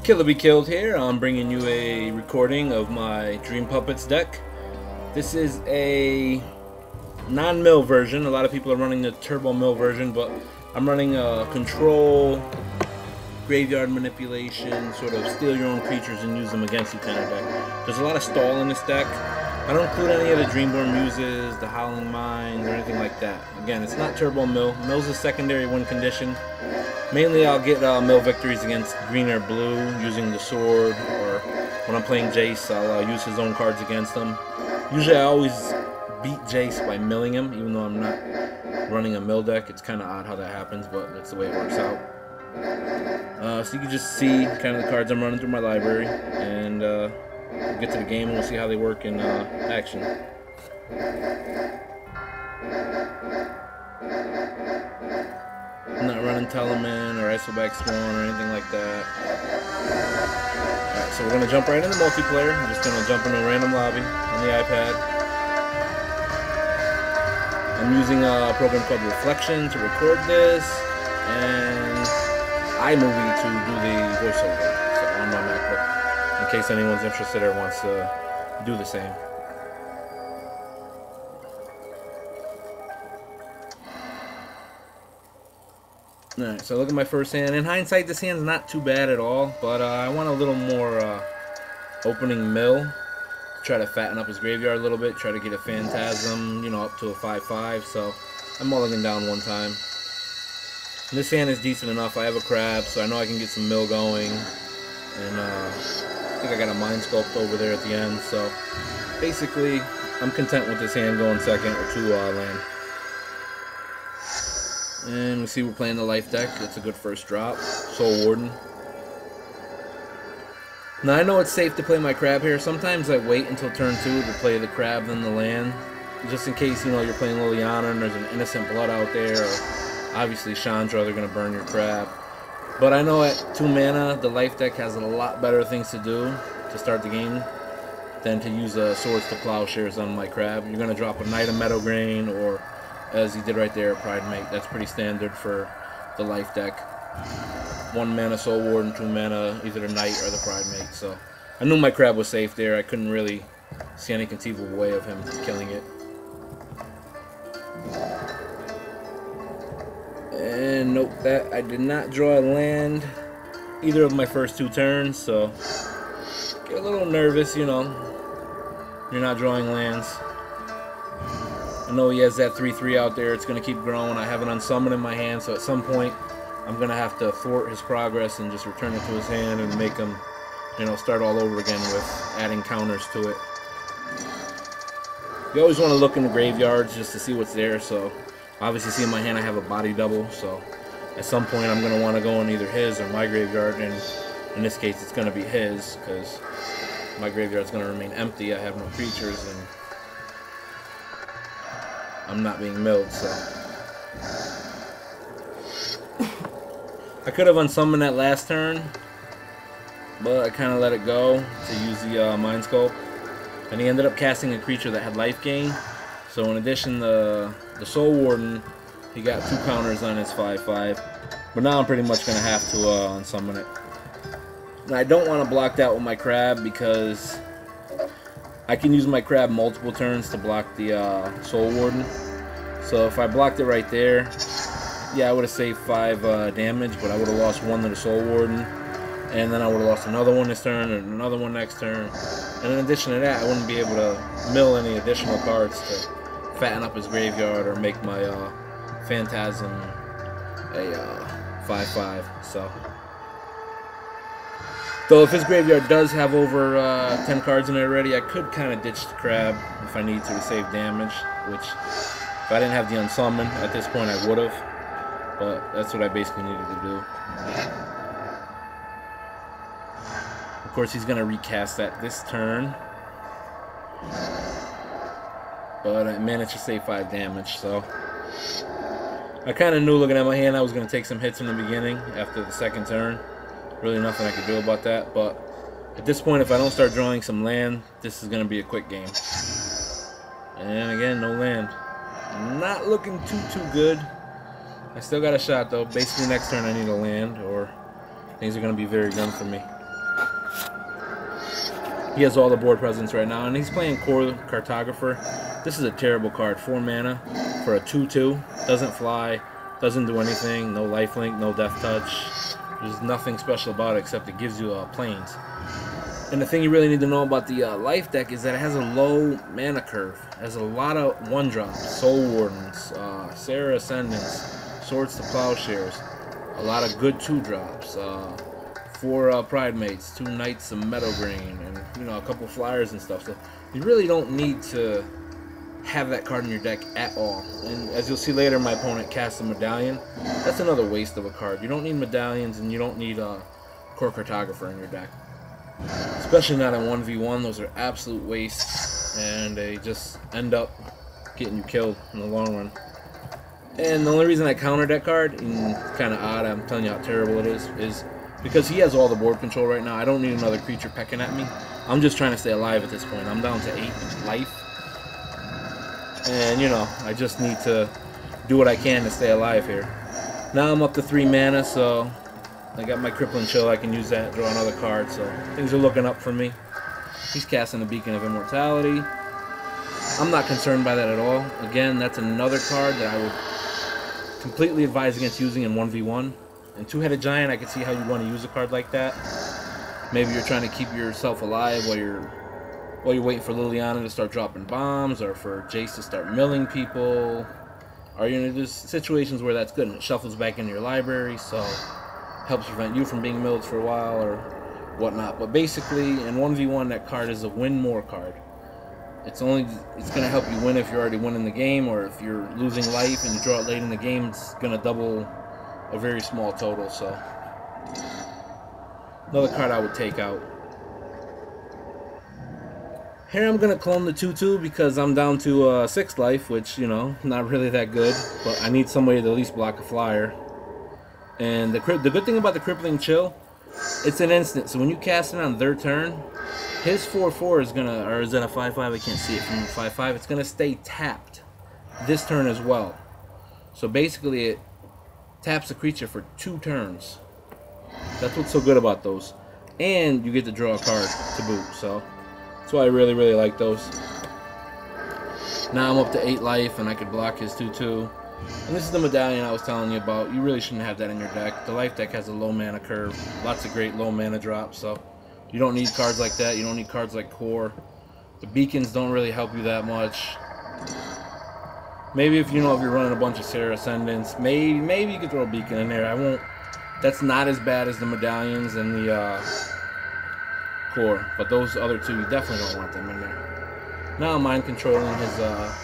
Killer Be Killed here. I'm bringing you a recording of my Dream Puppets deck. This is a non-mill version. A lot of people are running the turbo mill version, but I'm running a control, graveyard manipulation, sort of steal your own creatures and use them against you kind of deck. There's a lot of stall in this deck. I don't include any of the Dreamborn Muses, the Howling Mines, or anything like that. Again, it's not turbo mill. Mill's a secondary win condition. Mainly I'll get mill victories against green or blue using the sword, or when I'm playing Jace, I'll use his own cards against him. Usually I always beat Jace by milling him, even though I'm not running a mill deck. It's kind of odd how that happens, but that's the way it works out. So you can just see kind of the cards I'm running through my library, and we'll get to the game and we'll see how they work in action. I'm not running Teleman or Isoback Spawn or anything like that. Alright, so we're going to jump right into multiplayer. I'm just going to jump into a random lobby on the iPad. I'm using a program called Reflection to record this, and iMovie to do the voiceover, so on my MacBook, in case anyone's interested or wants to do the same. Alright, so look at my first hand. In hindsight, this hand's not too bad at all, but I want a little more opening mill. Try to fatten up his graveyard a little bit, try to get a Phantasm, you know, up to a 5/5, so I'm mulligan down one time. And this hand is decent enough. I have a crab, so I know I can get some mill going, and I think I got a Mind Sculpt over there at the end, so basically I'm content with this hand going second or two land. And we see we're playing the life deck. That's a good first drop. Soul Warden. Now I know it's safe to play my crab here. Sometimes I wait until turn 2 to play the crab then the land, just in case, you know, you're playing Liliana and there's an innocent blood out there, or obviously Chandra, they're going to burn your crab. But I know at 2 mana, the life deck has a lot better things to do to start the game than to use Swords to Plowshares on my crab. You're going to drop a Knight of Meadowgrain, or as he did right there, Pride Mate. That's pretty standard for the life deck. 1 mana Soul Warden, 2 mana either the Knight or the Pride Mate. So I knew my crab was safe there. I couldn't really see any conceivable way of him killing it. And nope, that I did not draw a land either of my first 2 turns, so get a little nervous, you know. You're not drawing lands. I know he has that 3/3 out there. It's going to keep growing. I have an Unsummon in my hand, so at some point I'm going to have to thwart his progress and just return it to his hand and make him, you know, start all over again with adding counters to it. You always want to look in the graveyards just to see what's there, so obviously see in my hand I have a body double, so at some point I'm going to want to go in either his or my graveyard, and in this case it's going to be his, because my graveyard's going to remain empty. I have no creatures, and I'm not being milled, so I could have unsummoned that last turn, but I kind of let it go to use the Mind Sculpt, and he ended up casting a creature that had life gain. So in addition, the Soul Warden, he got 2 counters on his 5/5, but now I'm pretty much going to have to unsummon it. And I don't want to block that with my crab, because I can use my crab multiple turns to block the Soul Warden. So if I blocked it right there, yeah, I would have saved 5 damage, but I would have lost 1 to the Soul Warden, and then I would have lost another one this turn and another one next turn. And in addition to that, I wouldn't be able to mill any additional cards to fatten up his graveyard or make my Phantasm a 5/5. So if his graveyard does have over 10 cards in it already, I could kind of ditch the crab if I need to save damage, which if I didn't have the Unsummon at this point I would have, but that's what I basically needed to do. Of course he's going to recast that this turn, but I managed to save 5 damage, so I kind of knew looking at my hand I was going to take some hits in the beginning after the second turn. Really nothing I could do about that, but at this point, if I don't start drawing some land, this is going to be a quick game. And again, no land. Not looking too good. I still got a shot though. Basically next turn I need a land, or things are going to be very grim for me. He has all the board presence right now, and he's playing Core Cartographer. This is a terrible card. 4 mana for a 2/2. Doesn't fly, doesn't do anything. No lifelink, no death touch. There's nothing special about it except it gives you planes. And the thing you really need to know about the life deck is that it has a low mana curve. It has a lot of 1-drops, Soul Wardens, Sarah Ascendants, Swords to Plowshares, a lot of good 2-drops, 4 Pride Mates, 2 Knights of Meadowgreen, and a couple flyers and stuff. So you really don't need to have that card in your deck at all. And as you'll see later, my opponent casts a Medallion. That's another waste of a card. You don't need Medallions, and you don't need a Core Cartographer in your deck. Especially not in 1v1, those are absolute wastes, and they just end up getting you killed in the long run. And the only reason I countered that card, and kind of odd, I'm telling you how terrible it is because he has all the board control right now. I don't need another creature pecking at me. I'm just trying to stay alive at this point. I'm down to 8 life, and I just need to do what I can to stay alive here. Now I'm up to 3 mana, so I got my Crippling Chill. I can use that, draw another card, so things are looking up for me. He's casting a Beacon of Immortality. I'm not concerned by that at all. Again, that's another card that I would completely advise against using in 1v1. In Two-Headed Giant, I can see how you want to use a card like that. Maybe you're trying to keep yourself alive while you're waiting for Liliana to start dropping bombs, or for Jace to start milling people. Or there's situations where that's good, and it shuffles back into your library, so helps prevent you from being milled for a while or whatnot. But basically, in 1v1, that card is a win more card. It's going to help you win if you're already winning the game, or if you're losing life and you draw it late in the game, it's going to double a very small total. So another card I would take out. Here I'm going to clone the 2/2 because I'm down to 6 life, which, not really that good, but I need somebody to at least block a flyer. And the good thing about the Crippling Chill, it's an instant. So when you cast it on their turn, his 4/4 is gonna, or is that a 5/5? I can't see it from the 5/5. It's gonna stay tapped this turn as well. So basically, it taps the creature for 2 turns. That's what's so good about those. And you get to draw a card to boot. So that's why I really, really like those. Now I'm up to 8 life, and I could block his 2/2. And this is the Medallion I was telling you about. You really shouldn't have that in your deck. The life deck has a low mana curve. Lots of great low mana drops, so you don't need cards like that. You don't need cards like Core. The beacons don't really help you that much. Maybe if you're running a bunch of Sarah Ascendants, maybe you could throw a beacon in there. I won't. That's not as bad as the Medallions and the Core, but those other 2, you definitely don't want them in there. Now I'm mind controlling his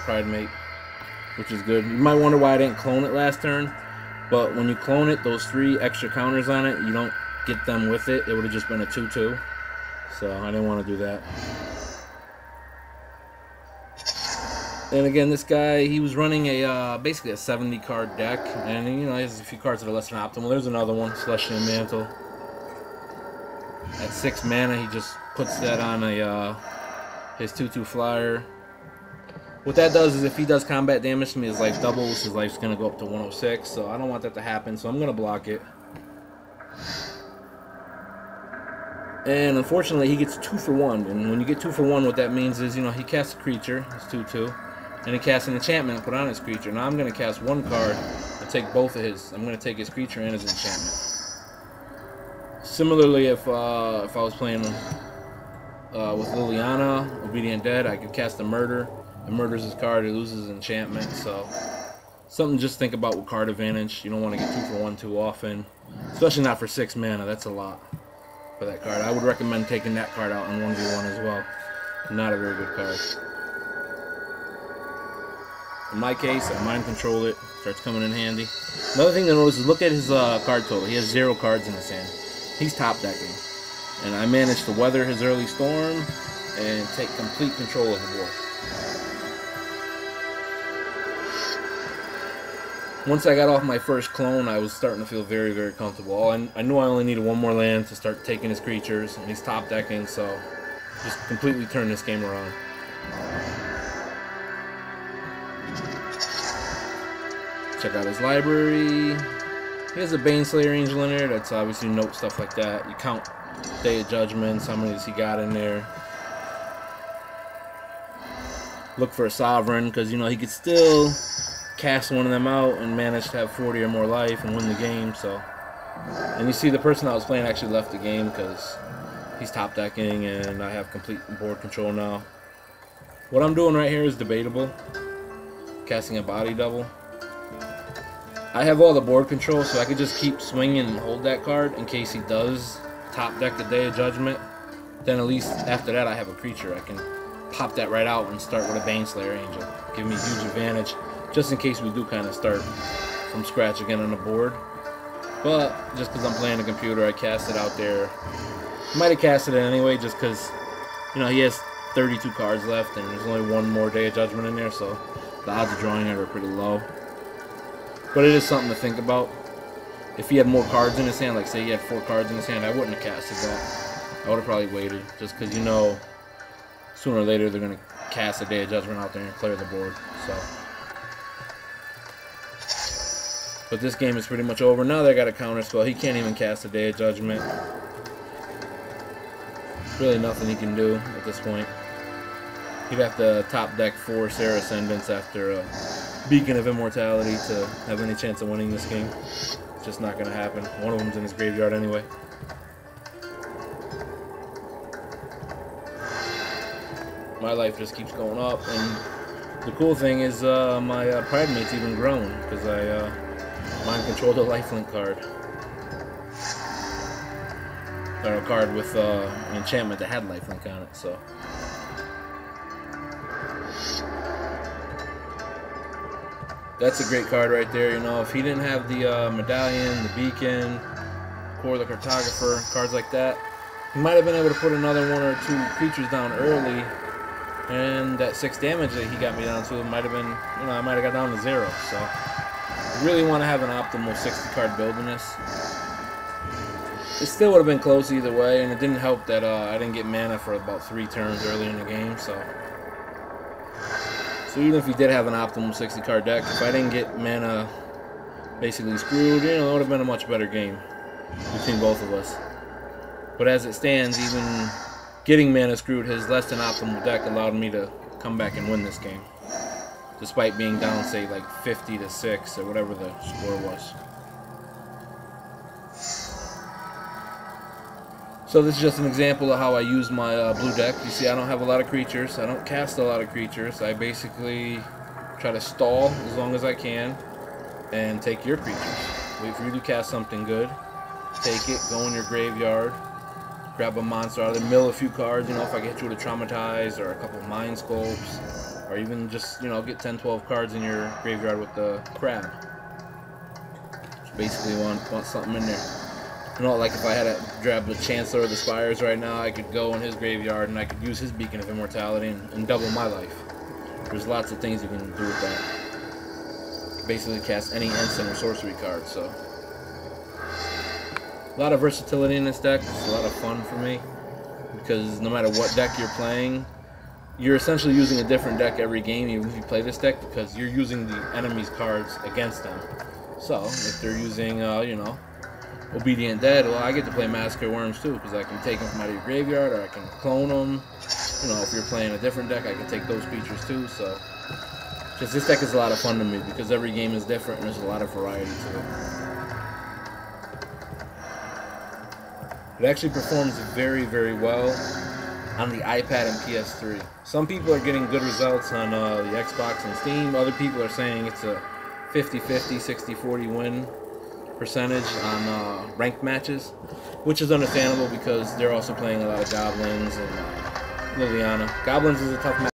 Pride Mate, which is good. You might wonder why I didn't clone it last turn, but when you clone it, those 3 extra counters on it, you don't get them with it. It would have just been a 2/2, so I didn't want to do that. And again, this guy, he was running a basically a 70 card deck, and he has a few cards that are less than optimal. There's another one, Celestial Mantle. At 6 mana, he just puts that on his 2/2 flyer. What that does is if he does combat damage to me, his life doubles. His life's going to go up to 106, so I don't want that to happen, so I'm going to block it. And unfortunately, he gets 2 for 1, and when you get 2 for 1, what that means is, he casts a creature, his 2/2, and he casts an enchantment and put on his creature. Now I'm going to cast 1 card and take both of his. I'm going to take his creature and his enchantment. Similarly, if I was playing with Liliana, Obedient Dead, I could cast a Murder. It murders his card, he loses his enchantment, so something to just think about with card advantage. You don't want to get 2 for 1 too often, especially not for 6 mana. That's a lot for that card. I would recommend taking that card out in 1v1 as well. Not a very good card. In my case, I mind control it, starts coming in handy. Another thing to notice is look at his card total. He has 0 cards in his hand. He's top decking, and I managed to weather his early storm and take complete control of the board. Once I got off my first clone, I was starting to feel very, very comfortable. I knew I only needed 1 more land to start taking his creatures, and he's top decking, so just completely turned this game around. Check out his library. He has a Baneslayer Angel in there. That's obviously note stuff like that. You count Day of Judgments, how many has he got in there. look for a sovereign, because, you know, he could still cast one of them out and manage to have 40 or more life and win the game. So, and you see the person I was playing actually left the game because he's top decking and I have complete board control now. What I'm doing right here is debatable. Casting a body double. I have all the board control, so I could just keep swinging and hold that card in case he does top deck the Day of Judgment. Then at least after that I have a creature. I can pop that right out and start with a Baneslayer Angel. Give me huge advantage, just in case we do kind of start from scratch again on the board. But just because I'm playing the computer, I cast it out there. Might have casted it anyway, just because, you know, he has 32 cards left and there's only one more Day of Judgment in there, so the odds of drawing it are pretty low. But it is something to think about. If he had more cards in his hand, like say he had 4 cards in his hand, I wouldn't have casted that. I would have probably waited, just because, you know, sooner or later they're going to cast a Day of Judgment out there and clear the board. So, but this game is pretty much over. Now they got a counterspell. He can't even cast a Day of Judgment. Really nothing he can do at this point. He'd have to top deck 4 Serra Ascendants after a Beacon of Immortality to have any chance of winning this game. It's just not going to happen. One of them's in his graveyard anyway. My life just keeps going up, and the cool thing is my Pride Mate's even grown because I mind controlled a lifelink card. Or a card with an enchantment that had lifelink on it, so. That's a great card right there, you know. If he didn't have the Medallion, the Beacon, Core the Cartographer, cards like that, he might have been able to put another 1 or 2 creatures down early, and that 6 damage that he got me down to might have been, you know, I might have got down to 0, so. I really want to have an optimal 60 card build in this. It still would have been close either way, and it didn't help that I didn't get mana for about 3 turns early in the game, so. So even if he did have an optimal 60 card deck, if I didn't get mana basically screwed, you know, it would have been a much better game between both of us. But as it stands, even getting mana screwed, his less than optimal deck allowed me to come back and win this game. Despite being down, say, like 50 to 6 or whatever the score was. So this is just an example of how I use my blue deck. You see, I don't have a lot of creatures. I don't cast a lot of creatures. I basically try to stall as long as I can and take your creatures. Wait for you to cast something good. Take it, go in your graveyard, grab a monster out of there, mill a few cards, you know, if I get you with a Traumatize or a couple of Mind Sculpts, or even just, you know, get 10, 12 cards in your graveyard with the Crab. Just basically want something in there. You know, like if I had to grab the Chancellor or the Spires right now, I could go in his graveyard and I could use his Beacon of Immortality and double my life. There's lots of things you can do with that. Basically cast any instant or sorcery card, so. A lot of versatility in this deck. It's a lot of fun for me, because no matter what deck you're playing, you're essentially using a different deck every game, even if you play this deck, because you're using the enemy's cards against them. So, if they're using, you know, Obedient Dead, well, I get to play Massacre Worms too, because I can take them from out of your graveyard, or I can clone them. You know, if you're playing a different deck, I can take those features too, so. Just this deck is a lot of fun to me, because every game is different, and there's a lot of variety to it. It actually performs very, very well on the iPad and PS3. Some people are getting good results on the Xbox and Steam. Other people are saying it's a 50-50, 60-40 win percentage on ranked matches, which is understandable because they're also playing a lot of Goblins and Liliana. Goblins is a tough match.